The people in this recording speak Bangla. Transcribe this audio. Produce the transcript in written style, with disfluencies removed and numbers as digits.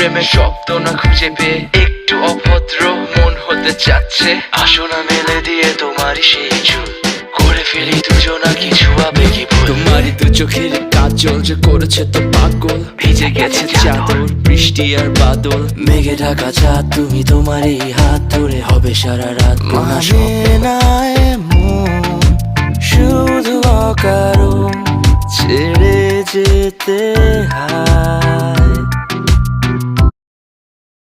প্রেমের শব্দ না খুঁজে পেয়ে একটু অভদ্র মন হতে চাচ্ছে। আসো না মেলে দিয়ে তোমারই সেই চুল, করে ফেলি দুজনা কিছু আবেগী ভুল। তোমারই দু চোখের কাজল যে করেছে তো পাগল, ভিজে গেছে চাদর বৃষ্টি আর বাদল। মেঘে ঢাকা চাঁদ তুমি তোমারই হাত ধরে হবে সারা রাত। মানে না এমন শুধু অকারণ ছেড়ে যেতে হয়।